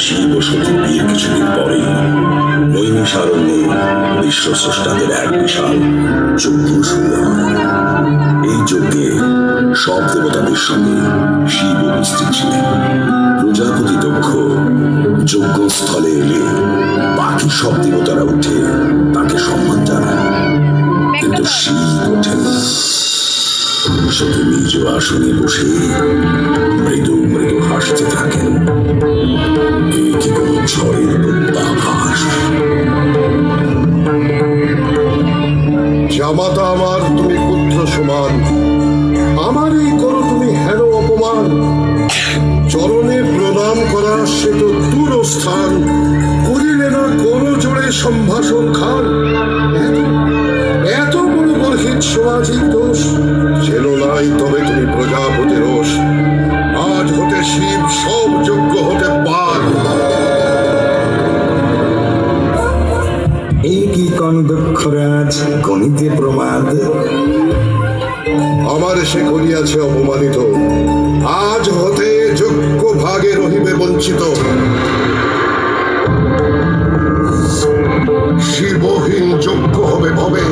শিব ও সতীর বিয়ের কিছুদিন পরেই নৈমিষারণ্যে বিশ্বস্রষ্টাদের এক বিশাল যজ্ঞ শুরু হয়। এই যজ্ঞে সব দেবতাদের সঙ্গে শিব উপস্থিত ছিলেন। প্রজাপতি দক্ষ যজ্ঞস্থলে এলে বাকি সব দেবতারা উঠে তাকে সম্মান জানায়, কিন্তু শিব ওঠেন। সতী নিজ আসনে বসে মৃদু মৃদু হাসতে থাকেন। এ কি কোনো ঝড়ের প্রত্যাভাস? জামাতা আমার, তুমি পুত্র সমান, আমারই করো তুমি হেন অপমান। চরণে প্রণাম করা সে তো দূরস্থান, করিলে না কোনো জোড়ে সম্ভাষণ খান। এত বড় গর্হিত সামাজিক দোষ, যেন নাই তবে তুমি প্রজাপতি রোষ। আজ হতে শিব সব যোগ্য হতে পার। এই কি কনদক্ষরাজ গণিতে প্রমাদ? আমার সে করিয়াছে অপমানিত, আজ হতে যোগ্য ভাগে রহিবে বঞ্চিত। শিবহীন যোগ্য হবে ভবে,